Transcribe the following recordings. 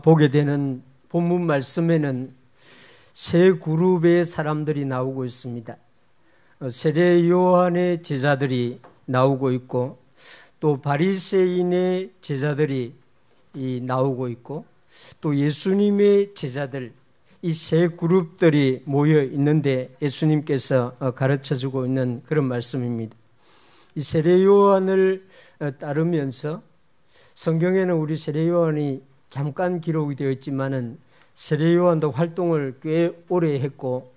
보게 되는 본문 말씀에는 세 그룹의 사람들이 나오고 있습니다. 세례 요한의 제자들이 나오고 있고, 또 바리새인의 제자들이 나오고 있고, 또 예수님의 제자들, 이 세 그룹들이 모여 있는데 예수님께서 가르쳐주고 있는 그런 말씀입니다. 이 세례 요한을 따르면서 성경에는 우리 세례 요한이 잠깐 기록이 되어 있지만은 세례 요한도 활동을 꽤 오래 했고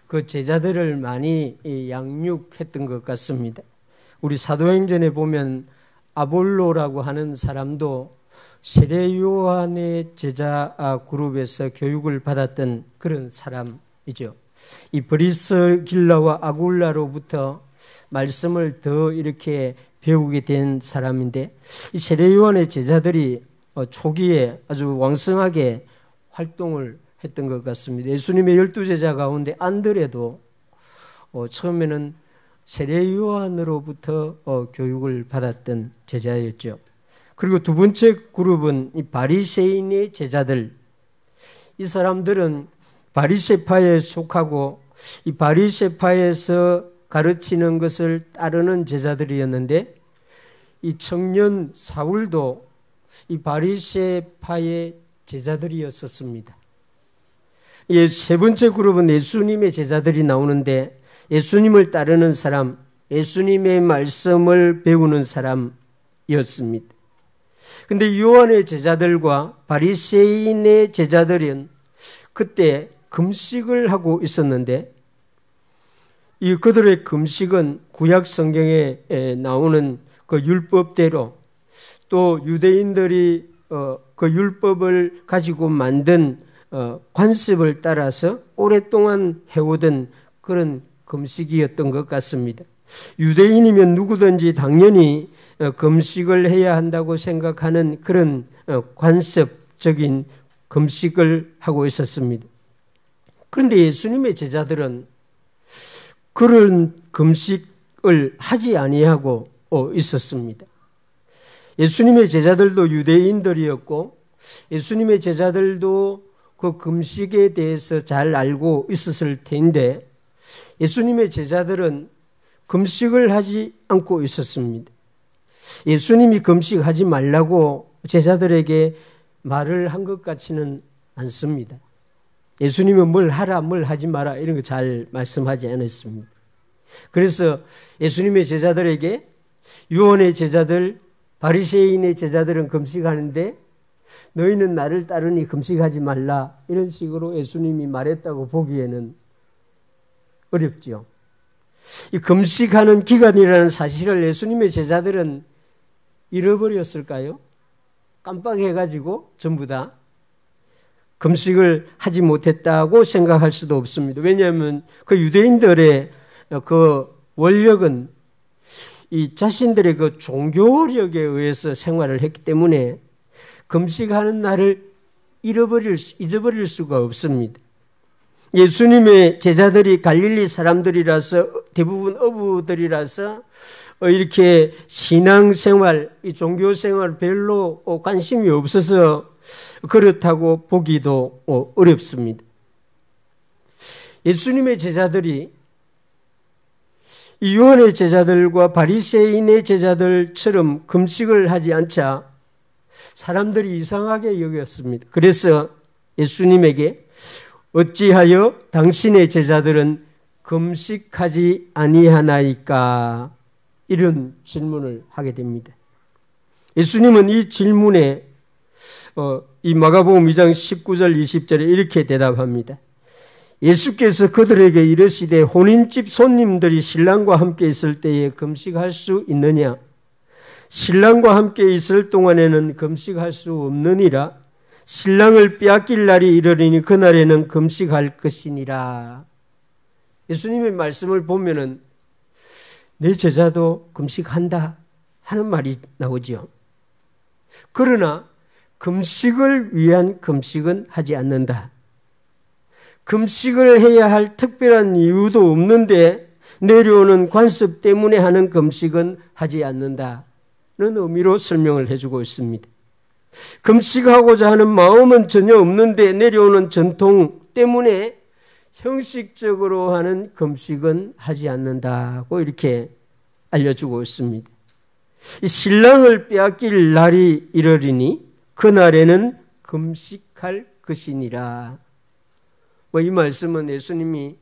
그 제자들을 많이 양육했던 것 같습니다. 우리 사도행전에 보면 아볼로라고 하는 사람도 세례 요한의 제자 그룹에서 교육을 받았던 그런 사람이죠. 이 브리스길라와 아굴라로부터 말씀을 더 이렇게 배우게 된 사람인데, 이 세례 요한의 제자들이 초기에 아주 왕성하게 활동을 했던 것 같습니다. 예수님의 12제자 가운데 안드레도 처음에는 세례 요한으로부터 교육을 받았던 제자였죠. 그리고 두 번째 그룹은 이 바리새인의 제자들. 이 사람들은 바리새파에 속하고 이 바리새파에서 가르치는 것을 따르는 제자들이었는데, 이 청년 사울도 이 바리새파의 제자들이었었습니다. 세 번째 그룹은 예수님의 제자들이 나오는데, 예수님을 따르는 사람, 예수님의 말씀을 배우는 사람이었습니다. 근데 요한의 제자들과 바리새인의 제자들은 그때 금식을 하고 있었는데, 이 그들의 금식은 구약 성경에 나오는 그 율법대로, 또 유대인들이 그 율법을 가지고 만든 관습을 따라서 오랫동안 해오던 그런 금식이었던 것 같습니다. 유대인이면 누구든지 당연히 금식을 해야 한다고 생각하는 그런 관습적인 금식을 하고 있었습니다. 그런데 예수님의 제자들은 그런 금식을 하지 아니하고 있었습니다. 예수님의 제자들도 유대인들이었고 예수님의 제자들도 그 금식에 대해서 잘 알고 있었을 텐데, 예수님의 제자들은 금식을 하지 않고 있었습니다. 예수님이 금식하지 말라고 제자들에게 말을 한 것 같지는 않습니다. 예수님은 뭘 하라, 뭘 하지 마라 이런 거 잘 말씀하지 않았습니다. 그래서 예수님의 제자들에게 요한의 제자들, 바리새인의 제자들은 금식하는데 너희는 나를 따르니 금식하지 말라, 이런 식으로 예수님이 말했다고 보기에는 어렵죠. 이 금식하는 기간이라는 사실을 예수님의 제자들은 잃어버렸을까요? 깜빡해가지고 전부 다 금식을 하지 못했다고 생각할 수도 없습니다. 왜냐하면 그 유대인들의 그 원력은 이 자신들의 그 종교력에 의해서 생활을 했기 때문에 금식하는 날을 잊어버릴 수가 없습니다. 예수님의 제자들이 갈릴리 사람들이라서, 대부분 어부들이라서 이렇게 신앙생활, 이 종교생활 별로 관심이 없어서 그렇다고 보기도 어렵습니다. 예수님의 제자들이 이 요한의 제자들과 바리새인의 제자들처럼 금식을 하지 않자 사람들이 이상하게 여겼습니다. 그래서 예수님에게 어찌하여 당신의 제자들은 금식하지 아니하나이까, 이런 질문을 하게 됩니다. 예수님은 이 질문에 이 마가복음 2장 19절 20절에 이렇게 대답합니다. 예수께서 그들에게 이르시되 혼인집 손님들이 신랑과 함께 있을 때에 금식할 수 있느냐? 신랑과 함께 있을 동안에는 금식할 수 없느니라. 신랑을 빼앗길 날이 이르리니 그날에는 금식할 것이니라. 예수님의 말씀을 보면은 내 제자도 금식한다 하는 말이 나오죠. 그러나 금식을 위한 금식은 하지 않는다. 금식을 해야 할 특별한 이유도 없는데 내려오는 관습 때문에 하는 금식은 하지 않는다는 의미로 설명을 해주고 있습니다. 금식하고자 하는 마음은 전혀 없는데 내려오는 전통 때문에 형식적으로 하는 금식은 하지 않는다고 이렇게 알려주고 있습니다. 이 신랑을 빼앗길 날이 이르리니 그날에는 금식할 것이니라. 이 말씀은 예수님이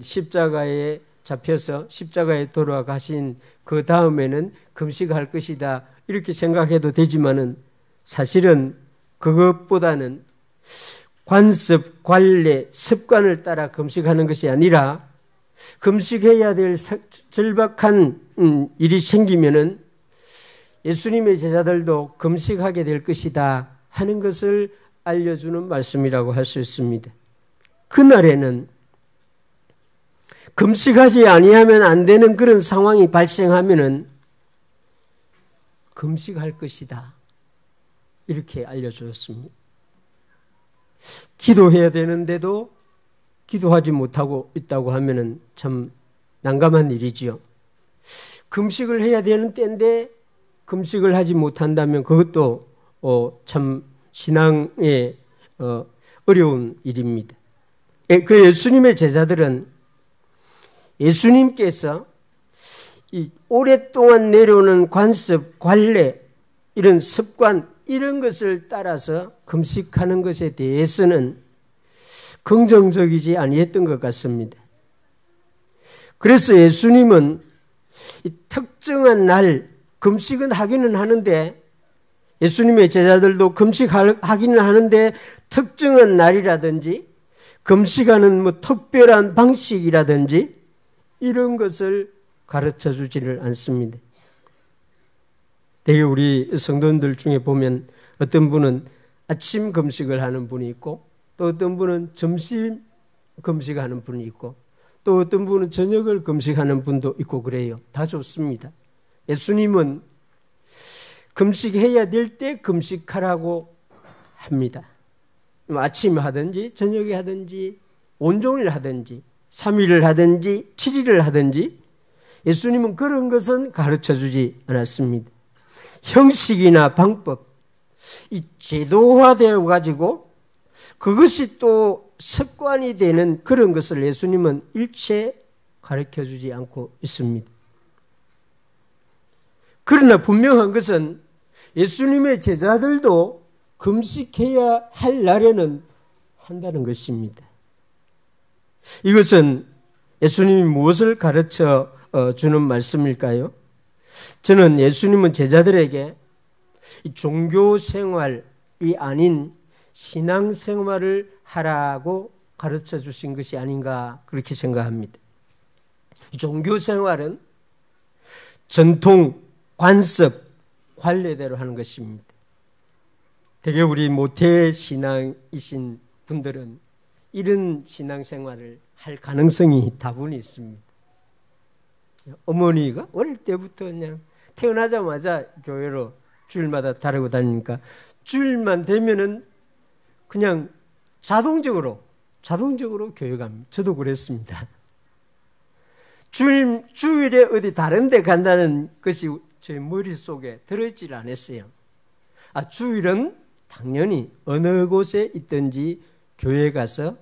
십자가에 잡혀서 십자가에 돌아가신 그 다음에는 금식할 것이다 이렇게 생각해도 되지만은 사실은 그것보다는 관습, 관례, 습관을 따라 금식하는 것이 아니라 금식해야 될 절박한 일이 생기면은 예수님의 제자들도 금식하게 될 것이다 하는 것을 알려주는 말씀이라고 할 수 있습니다. 그날에는 금식하지 아니하면 안 되는 그런 상황이 발생하면은 금식할 것이다 이렇게 알려주었습니다. 기도해야 되는데도 기도하지 못하고 있다고 하면은 참 난감한 일이지요. 금식을 해야 되는 때인데 금식을 하지 못한다면 그것도 참 신앙에 어려운 일입니다. 그 예수님의 제자들은 예수님께서 이 오랫동안 내려오는 관습, 관례, 이런 습관, 이런 것을 따라서 금식하는 것에 대해서는 긍정적이지 아니했던 것 같습니다. 그래서 예수님은 이 특정한 날 금식은 하기는 하는데 예수님의 제자들도 금식하기는 하는데 특정한 날이라든지 금식하는 특별한 방식이라든지 이런 것을 가르쳐 주지를 않습니다. 되게 우리 성도님들 중에 보면 어떤 분은 아침 금식을 하는 분이 있고 또 어떤 분은 점심 금식하는 분이 있고 또 어떤 분은 저녁을 금식하는 분도 있고 그래요. 다 좋습니다. 예수님은 금식해야 될 때 금식하라고 합니다. 아침에 하든지 저녁에 하든지 온종일 하든지 3일을 하든지 7일을 하든지 예수님은 그런 것은 가르쳐주지 않았습니다. 형식이나 방법, 이 제도화되어 가지고 그것이 또 습관이 되는 그런 것을 예수님은 일체 가르쳐주지 않고 있습니다. 그러나 분명한 것은 예수님의 제자들도 금식해야 할 날에는 한다는 것입니다. 이것은 예수님이 무엇을 가르쳐 주는 말씀일까요? 저는 예수님은 제자들에게 종교 생활이 아닌 신앙 생활을 하라고 가르쳐 주신 것이 아닌가 그렇게 생각합니다. 종교 생활은 전통, 관습, 관례대로 하는 것입니다. 되게 우리 모태신앙이신 분들은 이런 신앙생활을 할 가능성이 다분히 있습니다. 어머니가 어릴 때부터 그냥 태어나자마자 교회로 주일마다 다니고 다니니까 주일만 되면은 그냥 자동적으로 교회 갑니다. 저도 그랬습니다. 주일에 어디 다른 데 간다는 것이 제 머릿속에 들어있질 않았어요. 주일은 당연히 어느 곳에 있든지 교회에 가서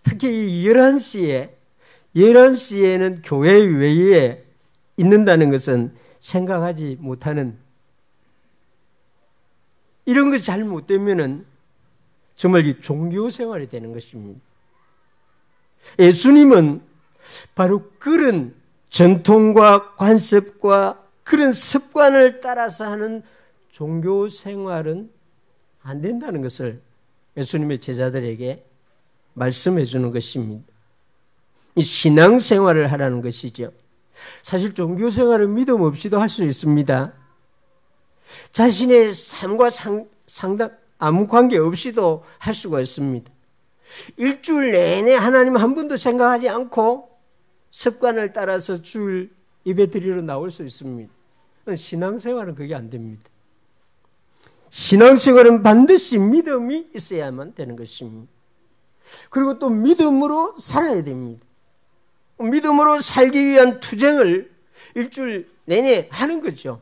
특히 11시에는 교회 외에 있는다는 것은 생각하지 못하는 이런 것이 잘못되면은 정말 이 종교 생활이 되는 것입니다. 예수님은 바로 그런 전통과 관습과 그런 습관을 따라서 하는 종교 생활은 안 된다는 것을 예수님의 제자들에게 말씀해 주는 것입니다. 이 신앙 생활을 하라는 것이죠. 사실 종교 생활은 믿음 없이도 할 수 있습니다. 자신의 삶과 아무 관계 없이도 할 수가 있습니다. 일주일 내내 하나님 한 번도 생각하지 않고 습관을 따라서 주일 예배 드리러 나올 수 있습니다. 신앙생활은 그게 안 됩니다. 신앙생활은 반드시 믿음이 있어야만 되는 것입니다. 그리고 또 믿음으로 살아야 됩니다. 믿음으로 살기 위한 투쟁을 일주일 내내 하는 거죠.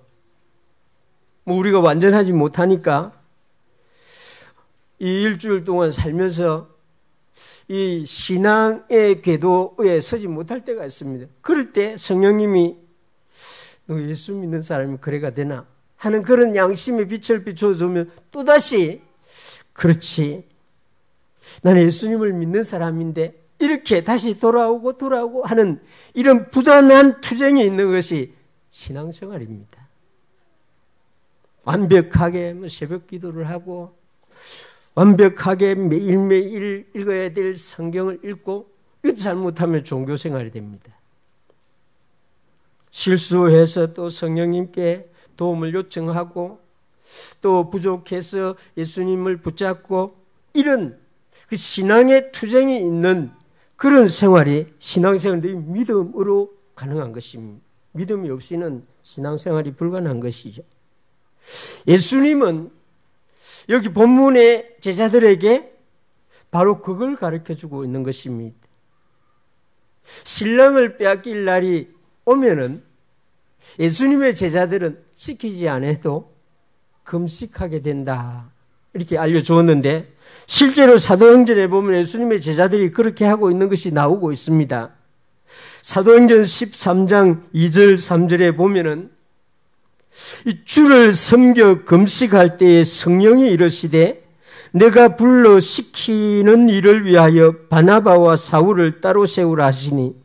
뭐 우리가 완전하지 못하니까 이 일주일 동안 살면서 이 신앙의 궤도에 서지 못할 때가 있습니다. 그럴 때 성령님이 너 예수 믿는 사람이 그래가 되나 하는 그런 양심의 빛을 비춰주면 또다시 그렇지, 나는 예수님을 믿는 사람인데 이렇게 다시 돌아오고 하는 이런 부단한 투쟁이 있는 것이 신앙생활입니다. 완벽하게 새벽 기도를 하고 완벽하게 매일매일 읽어야 될 성경을 읽고 이것도 잘못하면 종교생활이 됩니다. 실수해서 또 성령님께 도움을 요청하고 또 부족해서 예수님을 붙잡고 이런 그 신앙의 투쟁이 있는 그런 생활이 신앙생활이 믿음으로 가능한 것입니다. 믿음이 없이는 신앙생활이 불가능한 것이죠. 예수님은 여기 본문의 제자들에게 바로 그걸 가르쳐주고 있는 것입니다. 신랑을 빼앗길 날이 오면은 예수님의 제자들은 지키지 않아도 금식하게 된다, 이렇게 알려주었는데 실제로 사도행전에 보면 예수님의 제자들이 그렇게 하고 있는 것이 나오고 있습니다. 사도행전 13장 2절 3절에 보면은 이 주를 섬겨 금식할 때에 성령이 이르시되 내가 불러 시키는 일을 위하여 바나바와 사울을 따로 세우라 하시니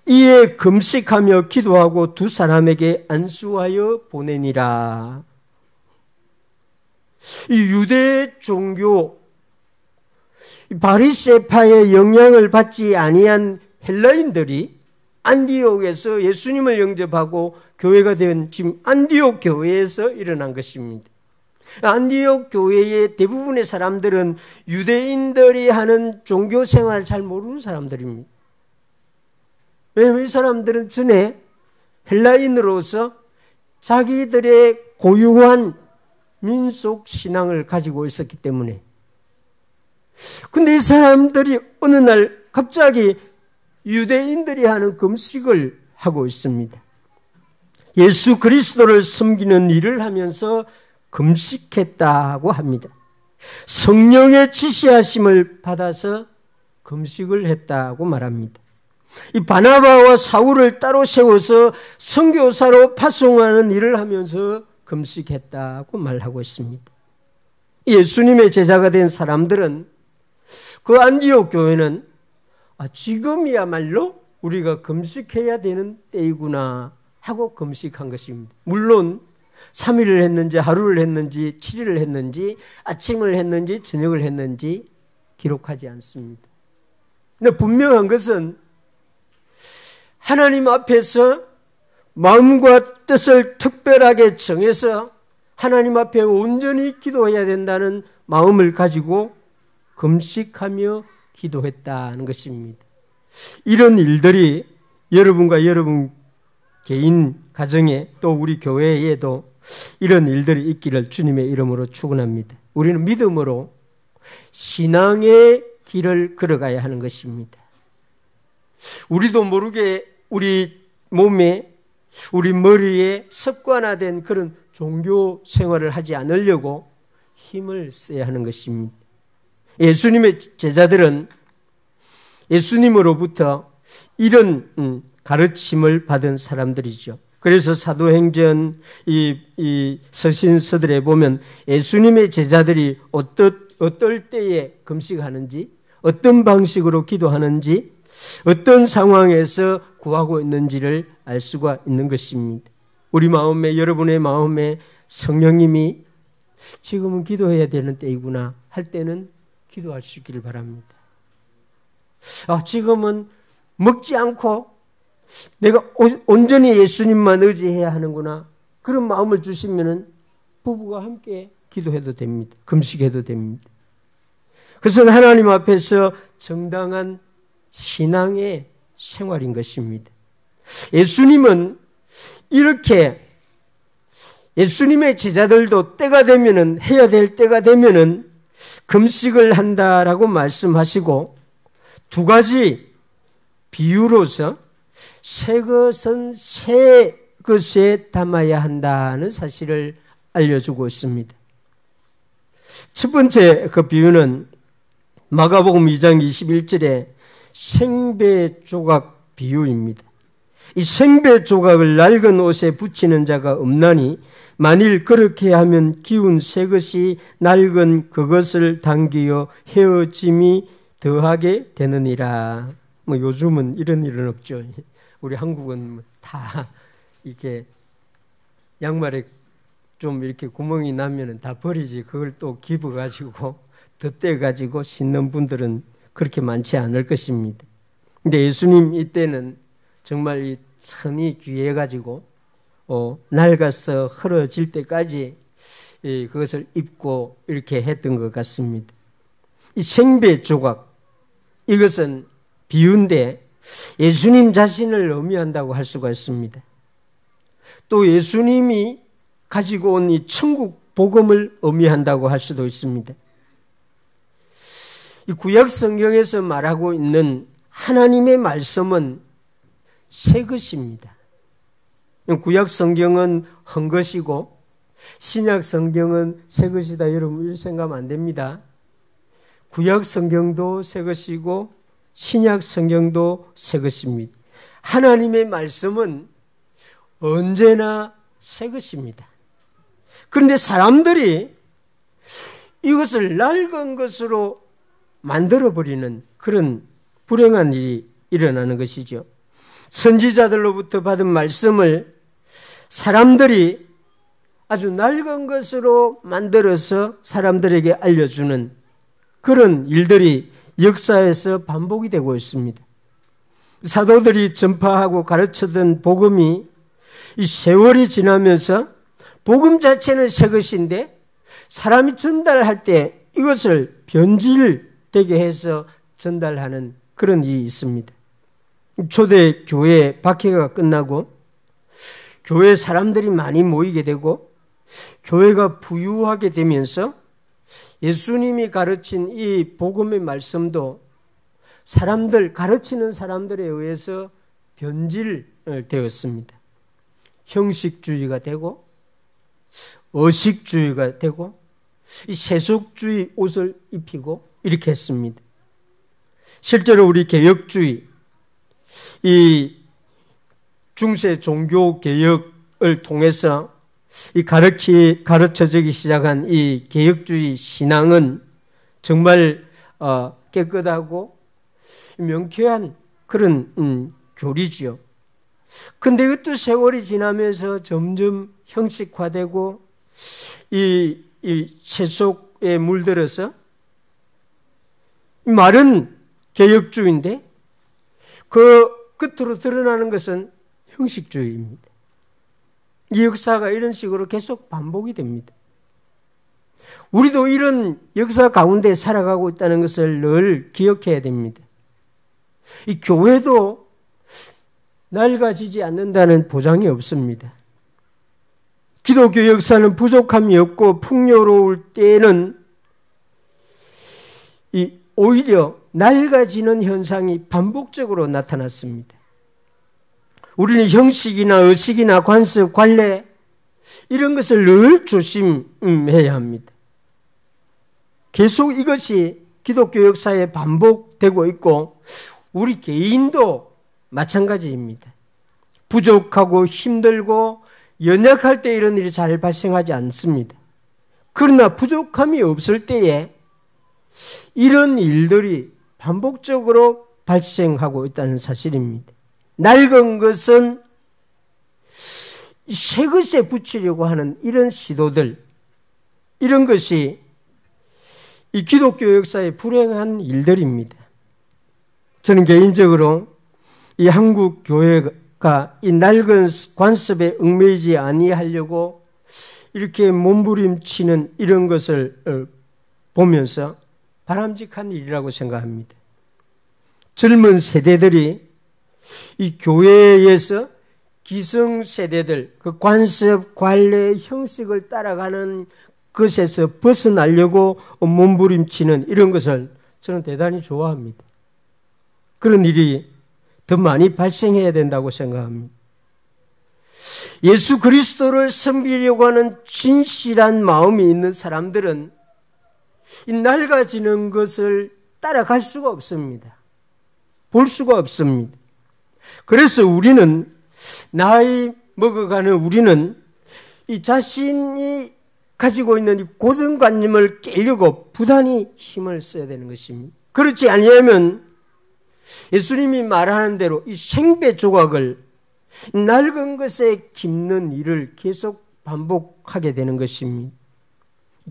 이에 금식하며 기도하고 두 사람에게 안수하여 보내니라. 이 유대 종교 바리새파의 영향을 받지 아니한 헬라인들이 안디옥에서 예수님을 영접하고 교회가 된 지금 안디옥 교회에서 일어난 것입니다. 안디옥 교회의 대부분의 사람들은 유대인들이 하는 종교 생활을 잘 모르는 사람들입니다. 왜냐하면 이 사람들은 전에 헬라인으로서 자기들의 고유한 민속 신앙을 가지고 있었기 때문에. 근데 이 사람들이 어느 날 갑자기 유대인들이 하는 금식을 하고 있습니다. 예수 그리스도를 섬기는 일을 하면서 금식했다고 합니다. 성령의 지시하심을 받아서 금식을 했다고 말합니다. 이 바나바와 사울을 따로 세워서 선교사로 파송하는 일을 하면서 금식했다고 말하고 있습니다. 예수님의 제자가 된 사람들은 그 안디옥 교회는 지금이야말로 우리가 금식해야 되는 때이구나 하고 금식한 것입니다. 물론 3일을 했는지 하루를 했는지 7일을 했는지 아침을 했는지 저녁을 했는지 기록하지 않습니다. 근데 분명한 것은 하나님 앞에서 마음과 뜻을 특별하게 정해서 하나님 앞에 온전히 기도해야 된다는 마음을 가지고 금식하며 기도했다는 것입니다. 이런 일들이 여러분과 여러분 개인 가정에 또 우리 교회에도 이런 일들이 있기를 주님의 이름으로 축원합니다. 우리는 믿음으로 신앙의 길을 걸어가야 하는 것입니다. 우리도 모르게 우리 몸에 우리 머리에 습관화된 그런 종교 생활을 하지 않으려고 힘을 써야 하는 것입니다. 예수님의 제자들은 예수님으로부터 이런 가르침을 받은 사람들이죠. 그래서 사도행전 이 서신서들에 보면 예수님의 제자들이 어떨 때에 금식하는지, 어떤 방식으로 기도하는지, 어떤 상황에서 구하고 있는지를 알 수가 있는 것입니다. 우리 마음에, 여러분의 마음에 성령님이 지금은 기도해야 되는 때이구나 할 때는 기도할 수 있기를 바랍니다. 지금은 먹지 않고 내가 온전히 예수님만 의지해야 하는구나, 그런 마음을 주시면은 부부가 함께 기도해도 됩니다. 금식해도 됩니다. 그것은 하나님 앞에서 정당한 신앙의 생활인 것입니다. 예수님은 이렇게 예수님의 제자들도 때가 되면은, 해야 될 때가 되면은 금식을 한다라고 말씀하시고, 두 가지 비유로서 새 것은 새 것에 담아야 한다는 사실을 알려주고 있습니다. 첫 번째 그 비유는 마가복음 2장 21절에 생배 조각 비유입니다. 이 생배 조각을 낡은 옷에 붙이는 자가 없나니 만일 그렇게 하면 기운 새 것이 낡은 그것을 당기어 헤어짐이 더하게 되느니라. 뭐 요즘은 이런 일은 없죠. 우리 한국은 다 이렇게 양말에 좀 이렇게 구멍이 나면은 다 버리지. 그걸 또 기부 가지고 덧대 가지고 신는 분들은 그렇게 많지 않을 것입니다. 근데 예수님 이때는 정말 이 천이 귀해 가지고 낡아서 흐러질 때까지 그것을 입고 이렇게 했던 것 같습니다. 이 생배 조각, 이것은 비유인데 예수님 자신을 의미한다고 할 수가 있습니다. 또 예수님이 가지고 온 이 천국 복음을 의미한다고 할 수도 있습니다. 이 구약 성경에서 말하고 있는 하나님의 말씀은 새 것입니다. 구약 성경은 한 것이고 신약 성경은 새 것이다. 여러분 이렇게 생각하면 안 됩니다. 구약 성경도 새 것이고 신약 성경도 새 것입니다. 하나님의 말씀은 언제나 새 것입니다. 그런데 사람들이 이것을 낡은 것으로 만들어버리는 그런 불행한 일이 일어나는 것이죠. 선지자들로부터 받은 말씀을 사람들이 아주 낡은 것으로 만들어서 사람들에게 알려주는 그런 일들이 역사에서 반복이 되고 있습니다. 사도들이 전파하고 가르치던 복음이 이 세월이 지나면서 복음 자체는 새 것인데 사람이 전달할 때 이것을 변질되게 해서 전달하는 그런 일이 있습니다. 초대 교회 박해가 끝나고 교회 사람들이 많이 모이게 되고 교회가 부유하게 되면서 예수님이 가르친 이 복음의 말씀도 가르치는 사람들에 의해서 변질되었습니다. 형식주의가 되고 의식주의가 되고 이 세속주의 옷을 입히고 이렇게 했습니다. 실제로 우리 개혁주의, 이 중세 종교 개혁을 통해서 이 가르쳐지기 시작한 이 개혁주의 신앙은 정말 깨끗하고 명쾌한 그런 교리지요. 근데 이것도 세월이 지나면서 점점 형식화되고 이 세속에 물들어서 말은 개혁주의인데 그 끝으로 드러나는 것은 형식주의입니다. 이 역사가 이런 식으로 계속 반복이 됩니다. 우리도 이런 역사 가운데 살아가고 있다는 것을 늘 기억해야 됩니다. 이 교회도 낡아지지 않는다는 보장이 없습니다. 기독교 역사는 부족함이 없고 풍요로울 때에는 오히려 낡아지는 현상이 반복적으로 나타났습니다. 우리는 형식이나 의식이나 관습, 관례 이런 것을 늘 조심해야 합니다. 계속 이것이 기독교 역사에 반복되고 있고 우리 개인도 마찬가지입니다. 부족하고 힘들고 연약할 때 이런 일이 잘 발생하지 않습니다. 그러나 부족함이 없을 때에 이런 일들이 반복적으로 발생하고 있다는 사실입니다. 낡은 것은 새 것에 붙이려고 하는 이런 시도들, 이런 것이 이 기독교 역사의 불행한 일들입니다. 저는 개인적으로 이 한국 교회가 이 낡은 관습에 얽매이지 아니하려고 이렇게 몸부림치는 이런 것을 보면서 바람직한 일이라고 생각합니다. 젊은 세대들이 이 교회에서 기성세대들, 그 관습, 관례, 형식을 따라가는 것에서 벗어나려고 몸부림치는 이런 것을 저는 대단히 좋아합니다. 그런 일이 더 많이 발생해야 된다고 생각합니다. 예수 그리스도를 섬기려고 하는 진실한 마음이 있는 사람들은 이 낡아지는 것을 따라갈 수가 없습니다. 볼 수가 없습니다. 그래서 우리는 나이 먹어가는 우리는 이 자신이 가지고 있는 이 고정관념을 깨려고 부단히 힘을 써야 되는 것입니다. 그렇지 아니하면 예수님이 말하는 대로 이 생배 조각을 낡은 것에 깁는 일을 계속 반복하게 되는 것입니다.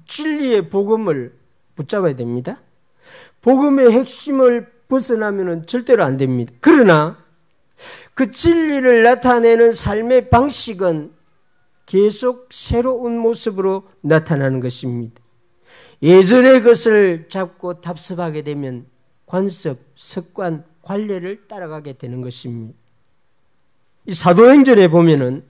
진리의 복음을 붙잡아야 됩니다. 복음의 핵심을 벗어나면 절대로 안 됩니다. 그러나 그 진리를 나타내는 삶의 방식은 계속 새로운 모습으로 나타나는 것입니다. 예전의 것을 잡고 답습하게 되면 관습, 습관, 관례를 따라가게 되는 것입니다. 이 사도행전에 보면은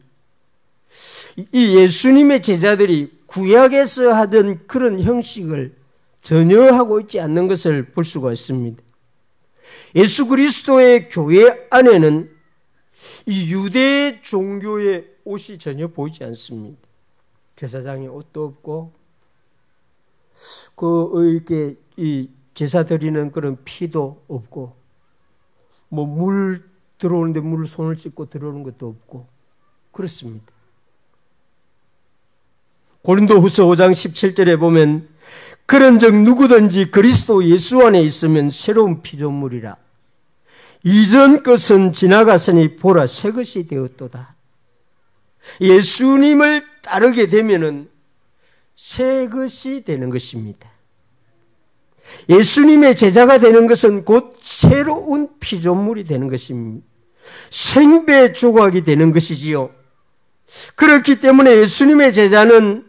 이 예수님의 제자들이 구약에서 하던 그런 형식을 전혀 하고 있지 않는 것을 볼 수가 있습니다. 예수 그리스도의 교회 안에는 이 유대 종교의 옷이 전혀 보이지 않습니다. 제사장의 옷도 없고, 이렇게 이 제사 드리는 그런 피도 없고, 뭐 물 들어오는데 물 손을 씻고 들어오는 것도 없고, 그렇습니다. 고린도후서 5장 17절에 보면 그런즉 누구든지 그리스도 예수 안에 있으면 새로운 피조물이라. 이전 것은 지나갔으니 보라 새 것이 되었도다. 예수님을 따르게 되면은 새 것이 되는 것입니다. 예수님의 제자가 되는 것은 곧 새로운 피조물이 되는 것입니다. 생배 조각이 되는 것이지요. 그렇기 때문에 예수님의 제자는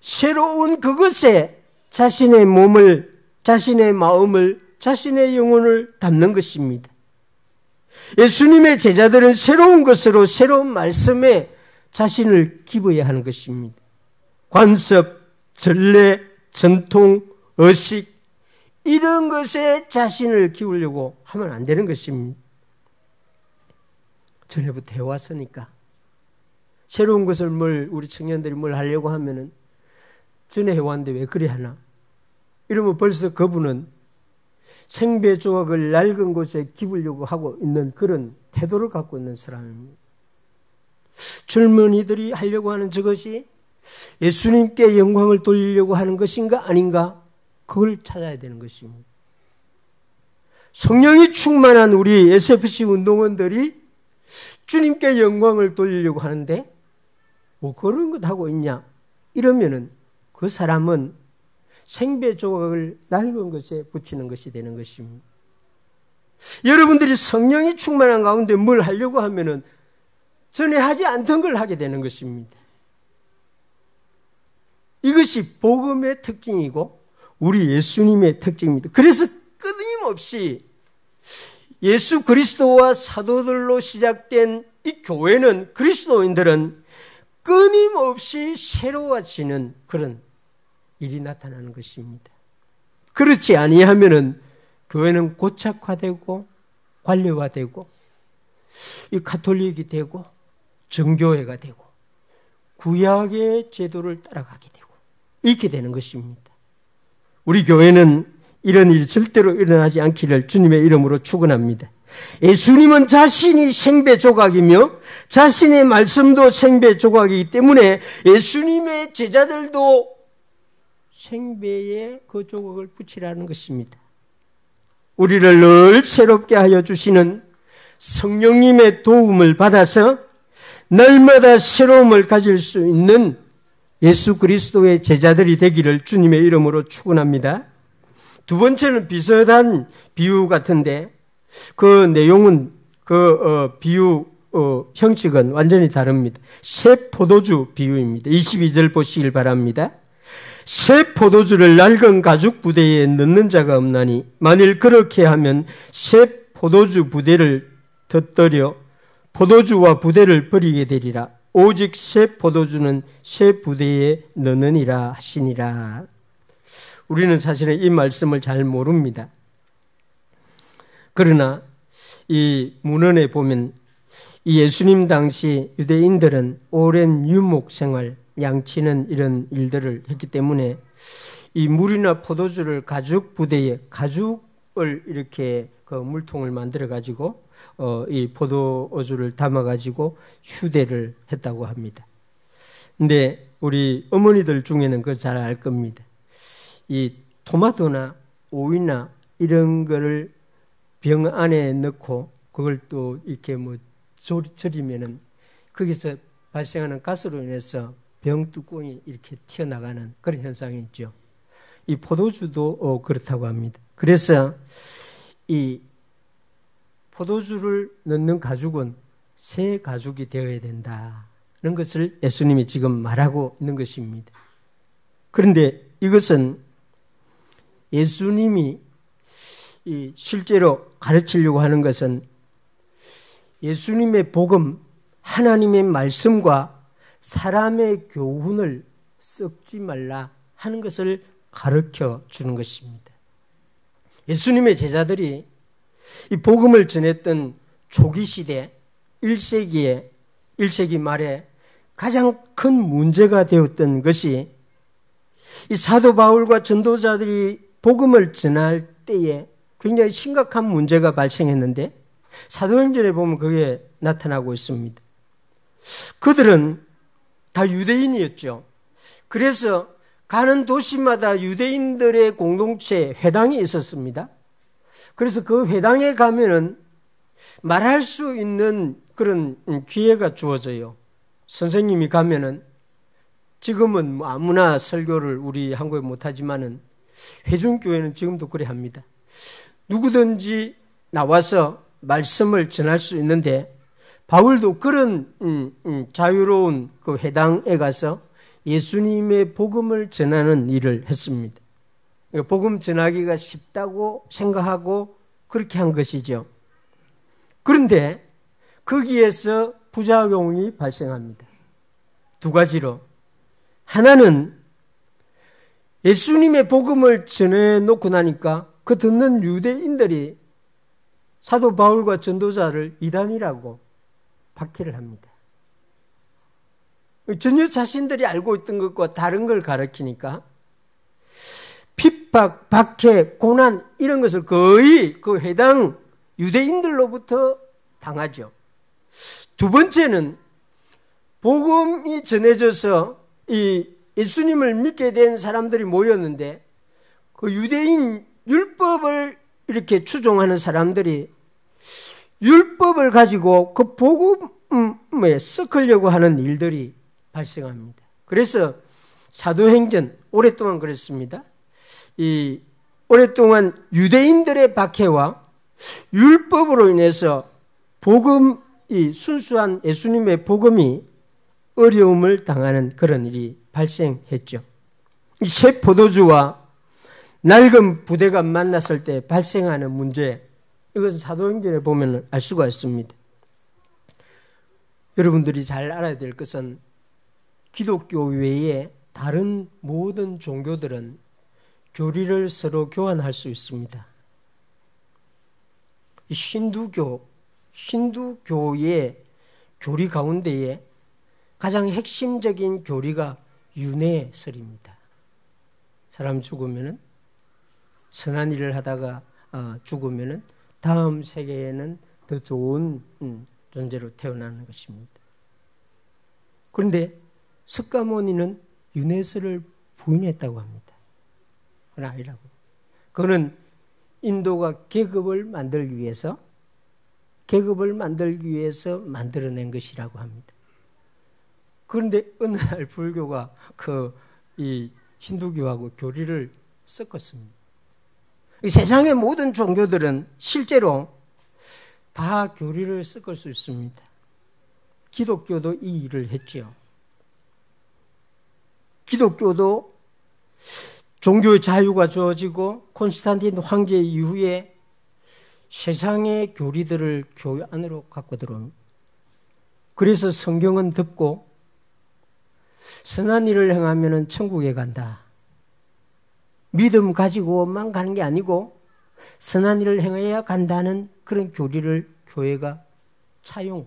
새로운 그것에 자신의 몸을, 자신의 마음을, 자신의 영혼을 담는 것입니다. 예수님의 제자들은 새로운 것으로 새로운 말씀에 자신을 기부해야 하는 것입니다. 관습, 전례, 전통, 의식 이런 것에 자신을 기우려고 하면 안 되는 것입니다. 전에부터 해왔으니까 새로운 것을 우리 청년들이 뭘 하려고 하면은 전에 해왔는데 왜 그래 하나? 이러면 벌써 그분은 생배 조각을 낡은 곳에 기부려고 하고 있는 그런 태도를 갖고 있는 사람입니다. 젊은이들이 하려고 하는 저것이 예수님께 영광을 돌리려고 하는 것인가 아닌가? 그걸 찾아야 되는 것입니다. 성령이 충만한 우리 SFC 운동원들이 주님께 영광을 돌리려고 하는데 뭐 그런 것 하고 있냐? 이러면은 그 사람은 생배 조각을 낡은 것에 붙이는 것이 되는 것입니다. 여러분들이 성령이 충만한 가운데 뭘 하려고 하면은 전에 하지 않던 걸 하게 되는 것입니다. 이것이 복음의 특징이고 우리 예수님의 특징입니다. 그래서 끊임없이 예수 그리스도와 사도들로 시작된 이 교회는, 그리스도인들은 끊임없이 새로워지는 그런 일이 나타나는 것입니다. 그렇지 아니하면은 교회는 고착화되고 관료화되고 이 가톨릭이 되고 정교회가 되고 구약의 제도를 따라가게 되고 이렇게 되는 것입니다. 우리 교회는 이런 일이 절대로 일어나지 않기를 주님의 이름으로 축원합니다. 예수님은 자신이 생배 조각이며 자신의 말씀도 생배 조각이기 때문에 예수님의 제자들도 생배에 그 조각을 붙이라는 것입니다. 우리를 늘 새롭게 하여 주시는 성령님의 도움을 받아서 날마다 새로움을 가질 수 있는 예수 그리스도의 제자들이 되기를 주님의 이름으로 축원합니다. 두 번째는 비슷한 비유 같은데 그 내용은 비유 형식은 완전히 다릅니다. 새 포도주 비유입니다. 22절 보시길 바랍니다. 새 포도주를 낡은 가죽 부대에 넣는 자가 없나니 만일 그렇게 하면 새 포도주 부대를 덧더려 포도주와 부대를 버리게 되리라. 오직 새 포도주는 새 부대에 넣느니라 하시니라. 우리는 사실은 이 말씀을 잘 모릅니다. 그러나 이 문헌에 보면 이 예수님 당시 유대인들은 오랜 유목 생활, 양치는 이런 일들을 했기 때문에 이 물이나 포도주를 가죽 부대에 가죽을 이렇게 그 물통을 만들어 가지고 이 포도주를 담아 가지고 휴대를 했다고 합니다. 근데 우리 어머니들 중에는 그거 잘 알 겁니다. 이 토마토나 오이나 이런 거를 병 안에 넣고 그걸 또 이렇게 뭐 절이면은 거기서 발생하는 가스로 인해서 병뚜껑이 이렇게 튀어나가는 그런 현상이 있죠. 이 포도주도 그렇다고 합니다. 그래서 이 포도주를 넣는 가죽은 새 가죽이 되어야 된다는 것을 예수님이 지금 말하고 있는 것입니다. 그런데 이것은 예수님이 실제로 가르치려고 하는 것은 예수님의 복음, 하나님의 말씀과 사람의 교훈을 섞지 말라 하는 것을 가르쳐 주는 것입니다. 예수님의 제자들이 이 복음을 전했던 초기 시대 1세기 말에 가장 큰 문제가 되었던 것이 이 사도 바울과 전도자들이 복음을 전할 때에 굉장히 심각한 문제가 발생했는데 사도행전에 보면 그게 나타나고 있습니다. 그들은 다 유대인이었죠. 그래서 가는 도시마다 유대인들의 공동체 회당이 있었습니다. 그래서 그 회당에 가면은 말할 수 있는 그런 기회가 주어져요. 선생님이 가면은 지금은 뭐 아무나 설교를 우리 한국에 못하지만은 회중교회는 지금도 그래 합니다. 누구든지 나와서 말씀을 전할 수 있는데 바울도 그런 자유로운 그 회당에 가서 예수님의 복음을 전하는 일을 했습니다. 복음 전하기가 쉽다고 생각하고 그렇게 한 것이죠. 그런데 거기에서 부작용이 발생합니다. 두 가지로. 하나는 예수님의 복음을 전해놓고 나니까 그 듣는 유대인들이 사도 바울과 전도자를 이단이라고 박해를 합니다. 전혀 자신들이 알고 있던 것과 다른 걸 가르치니까 핍박, 박해, 고난 이런 것을 거의 그 해당 유대인들로부터 당하죠. 두 번째는 복음이 전해져서 이 예수님을 믿게 된 사람들이 모였는데 그 유대인 율법을 이렇게 추종하는 사람들이 율법을 가지고 그 복음에 섞으려고 하는 일들이 발생합니다. 그래서 사도행전 오랫동안 그랬습니다. 이 오랫동안 유대인들의 박해와 율법으로 인해서 복음이 순수한 예수님의 복음이 어려움을 당하는 그런 일이 발생했죠. 이 새 포도주와 낡은 부대가 만났을 때 발생하는 문제, 이것은 사도행전에 보면 알 수가 있습니다. 여러분들이 잘 알아야 될 것은 기독교 외에 다른 모든 종교들은 교리를 서로 교환할 수 있습니다. 힌두교의 교리 가운데에 가장 핵심적인 교리가 윤회설입니다. 사람 죽으면은 선한 일을 하다가 죽으면은 다음 세계에는 더 좋은 존재로 태어나는 것입니다. 그런데 석가모니는 윤회설을 부인했다고 합니다. 그건 아니라고. 그거는 인도가 계급을 만들기 위해서 만들어낸 것이라고 합니다. 그런데 어느 날 불교가 이 힌두교하고 교리를 섞었습니다. 세상의 모든 종교들은 실제로 다 교리를 섞을 수 있습니다. 기독교도 이 일을 했죠. 기독교도 종교의 자유가 주어지고 콘스탄틴 황제 이후에 세상의 교리들을 교회 안으로 갖고 들어옵니다. 그래서 성경은 덮고 선한 일을 행하면 천국에 간다. 믿음 가지고만 가는 게 아니고 선한 일을 행해야 간다는 그런 교리를 교회가 차용하고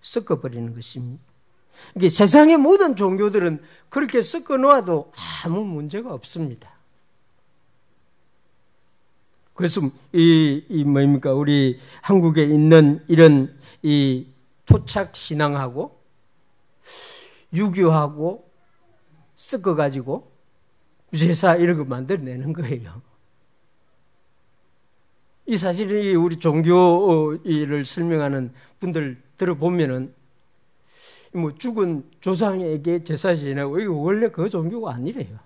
섞어버리는 것입니다. 이게 세상의 모든 종교들은 그렇게 섞어 놓아도 아무 문제가 없습니다. 그래서 뭡니까? 우리 한국에 있는 이런 이 토착 신앙하고 유교하고 섞어가지고 제사 이런 거 만들어내는 거예요. 이 사실이 우리 종교를 설명하는 분들 들어보면은 뭐 죽은 조상에게 제사 지내고 이거 원래 그 종교가 아니래요.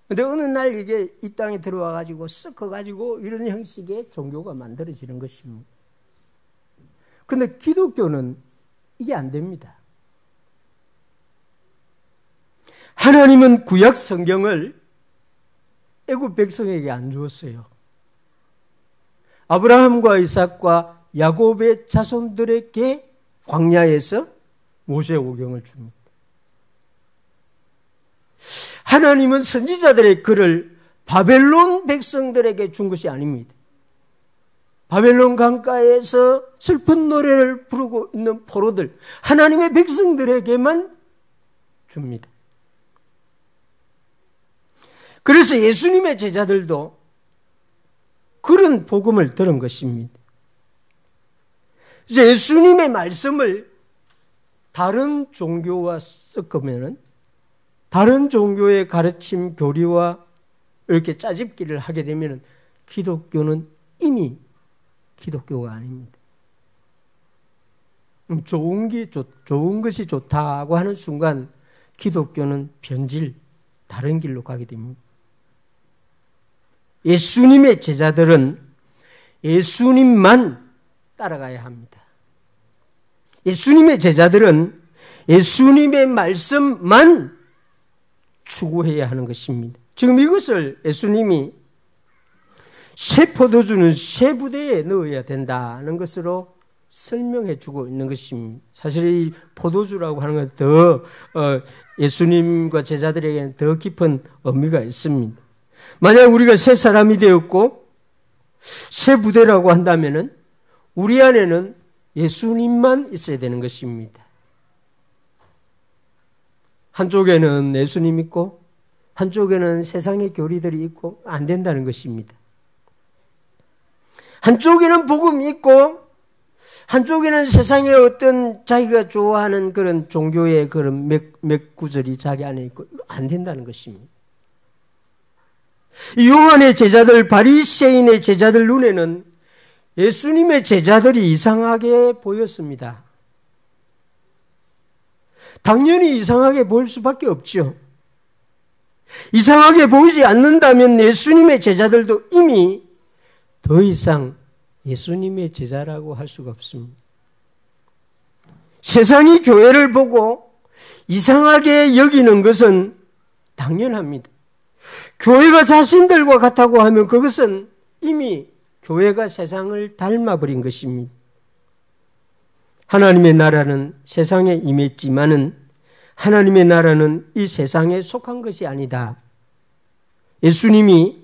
근데 어느 날 이게 이 땅에 들어와 가지고 섞어 가지고 이런 형식의 종교가 만들어지는 것입니다. 근데 기독교는 이게 안 됩니다. 하나님은 구약 성경을 애굽 백성에게 안 주었어요. 아브라함과 이삭과 야곱의 자손들에게 광야에서 모세오경을 줍니다. 하나님은 선지자들의 글을 바벨론 백성들에게 준 것이 아닙니다. 바벨론 강가에서 슬픈 노래를 부르고 있는 포로들, 하나님의 백성들에게만 줍니다. 그래서 예수님의 제자들도 그런 복음을 들은 것입니다. 이제 예수님의 말씀을 다른 종교와 섞으면은 다른 종교의 가르침, 교리와 이렇게 짜집기를 하게 되면 기독교는 이미 기독교가 아닙니다. 좋은 것이 좋다고 하는 순간 기독교는 변질, 다른 길로 가게 됩니다. 예수님의 제자들은 예수님만 따라가야 합니다. 예수님의 제자들은 예수님의 말씀만 추구해야 하는 것입니다. 지금 이것을 예수님이 새 포도주는 새 부대에 넣어야 된다는 것으로 설명해 주고 있는 것입니다. 사실 이 포도주라고 하는 건 더 예수님과 제자들에게는 더 깊은 의미가 있습니다. 만약 우리가 새 사람이 되었고 새 부대라고 한다면은 우리 안에는 예수님만 있어야 되는 것입니다. 한쪽에는 예수님 있고 한쪽에는 세상의 교리들이 있고 안 된다는 것입니다. 한쪽에는 복음이 있고 한쪽에는 세상의 어떤 자기가 좋아하는 그런 종교의 그런 몇 구절이 자기 안에 있고 안 된다는 것입니다. 요한의 제자들, 바리새인의 제자들 눈에는 예수님의 제자들이 이상하게 보였습니다. 당연히 이상하게 보일 수밖에 없죠. 이상하게 보이지 않는다면 예수님의 제자들도 이미 더 이상 예수님의 제자라고 할 수가 없습니다. 세상이 교회를 보고 이상하게 여기는 것은 당연합니다. 교회가 자신들과 같다고 하면 그것은 이미 교회가 세상을 닮아버린 것입니다. 하나님의 나라는 세상에 임했지만은 하나님의 나라는 이 세상에 속한 것이 아니다. 예수님이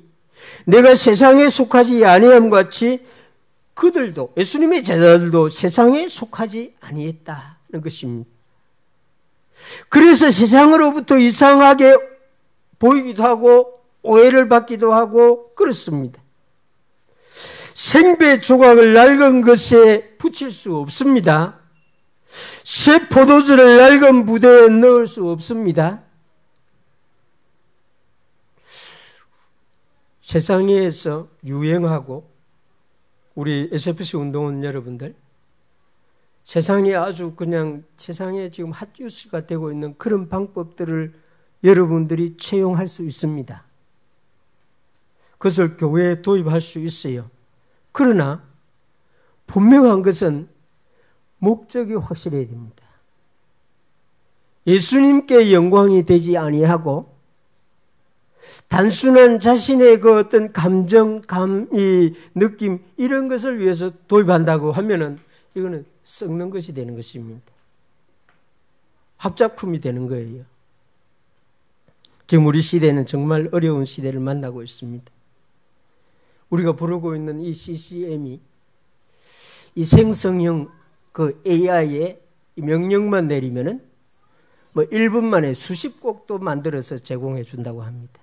내가 세상에 속하지 아니함 같이 그들도 예수님의 제자들도 세상에 속하지 아니했다는 것입니다. 그래서 세상으로부터 이상하게 보이기도 하고 오해를 받기도 하고 그렇습니다. 생배 조각을 낡은 것에 붙일 수 없습니다. 새 포도주를 낡은 부대에 넣을 수 없습니다. 세상에서 유행하고 우리 SFC 운동원 여러분들 세상에 아주 그냥 세상에 지금 핫뉴스가 되고 있는 그런 방법들을 여러분들이 채용할 수 있습니다. 그것을 교회에 도입할 수 있어요. 그러나 분명한 것은 목적이 확실해야 됩니다. 예수님께 영광이 되지 아니하고 단순한 자신의 그 어떤 감정, 느낌 이런 것을 위해서 도입한다고 하면은 이거는 썩는 것이 되는 것입니다. 합작품이 되는 거예요. 지금 우리 시대는 정말 어려운 시대를 만나고 있습니다. 우리가 부르고 있는 이 CCM이 이 생성형 그 AI의 이 명령만 내리면은 뭐 1분 만에 수십 곡도 만들어서 제공해 준다고 합니다.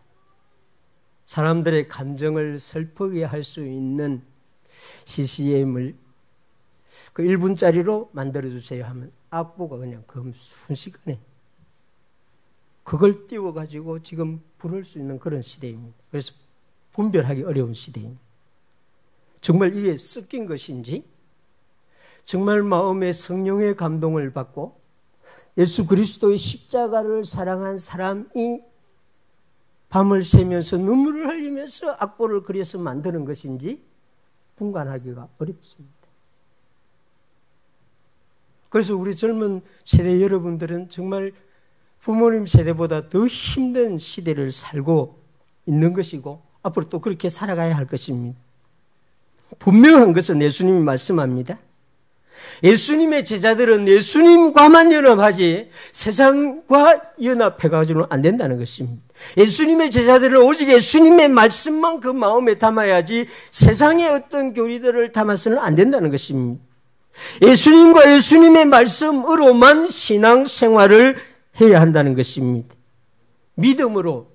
사람들의 감정을 슬프게 할 수 있는 CCM을 그 1분짜리로 만들어주세요 하면 악보가 그냥 순식간에 그걸 띄워가지고 지금 부를 수 있는 그런 시대입니다. 그래서 분별하기 어려운 시대입니다. 정말 이게 섞인 것인지, 정말 마음에 성령의 감동을 받고 예수 그리스도의 십자가를 사랑한 사람이 밤을 새면서 눈물을 흘리면서 악보를 그려서 만드는 것인지 분간하기가 어렵습니다. 그래서 우리 젊은 세대 여러분들은 정말 부모님 세대보다 더 힘든 시대를 살고 있는 것이고 앞으로 또 그렇게 살아가야 할 것입니다. 분명한 것은 예수님이 말씀합니다. 예수님의 제자들은 예수님과만 연합하지 세상과 연합해가지고는 안 된다는 것입니다. 예수님의 제자들은 오직 예수님의 말씀만 그 마음에 담아야지 세상의 어떤 교리들을 담아서는 안 된다는 것입니다. 예수님과 예수님의 말씀으로만 신앙생활을 해야 한다는 것입니다. 믿음으로라고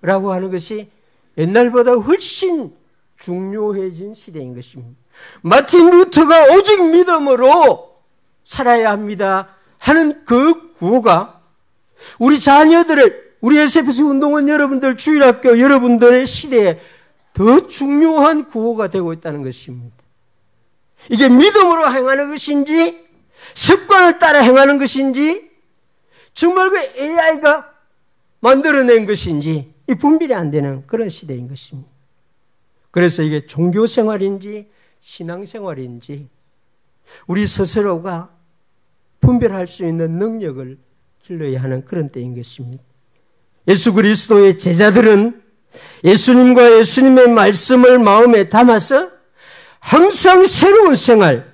하는 것이 옛날보다 훨씬 중요해진 시대인 것입니다. 마틴 루터가 오직 믿음으로 살아야 합니다 하는 그 구호가 우리 자녀들을, 우리 SFC 운동원 여러분들, 주일학교 여러분들의 시대에 더 중요한 구호가 되고 있다는 것입니다. 이게 믿음으로 행하는 것인지 습관을 따라 행하는 것인지 정말 그 AI가 만들어낸 것인지 이 분별이 안 되는 그런 시대인 것입니다. 그래서 이게 종교생활인지 신앙생활인지 우리 스스로가 분별할 수 있는 능력을 길러야 하는 그런 때인 것입니다. 예수 그리스도의 제자들은 예수님과 예수님의 말씀을 마음에 담아서 항상 새로운 생활,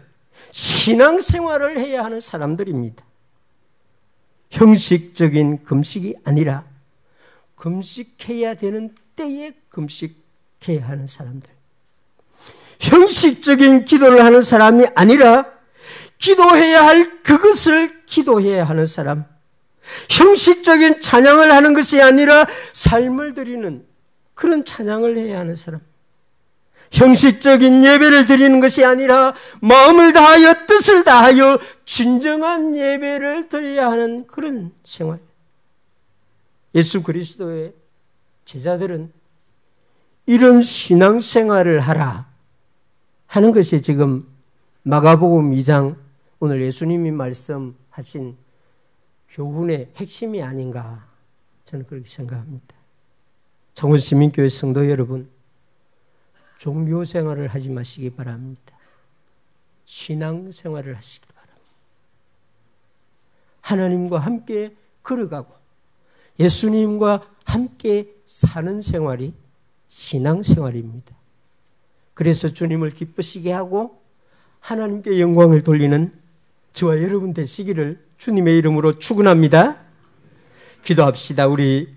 신앙생활을 해야 하는 사람들입니다. 형식적인 금식이 아니라 금식해야 되는 때에 금식해야 하는 사람들. 형식적인 기도를 하는 사람이 아니라 기도해야 할 그것을 기도해야 하는 사람. 형식적인 찬양을 하는 것이 아니라 삶을 드리는 그런 찬양을 해야 하는 사람. 형식적인 예배를 드리는 것이 아니라 마음을 다하여 뜻을 다하여 진정한 예배를 드려야 하는 그런 생활. 예수 그리스도의 제자들은 이런 신앙생활을 하라 하는 것이 지금 마가복음 2장 오늘 예수님이 말씀하신 교훈의 핵심이 아닌가 저는 그렇게 생각합니다. 창원시민교회 성도 여러분, 종교생활을 하지 마시기 바랍니다. 신앙생활을 하시기 바랍니다. 하나님과 함께 걸어가고 예수님과 함께 사는 생활이 신앙생활입니다. 그래서 주님을 기쁘시게 하고 하나님께 영광을 돌리는 저와 여러분 되시기를 주님의 이름으로 축원합니다. 기도합시다. 우리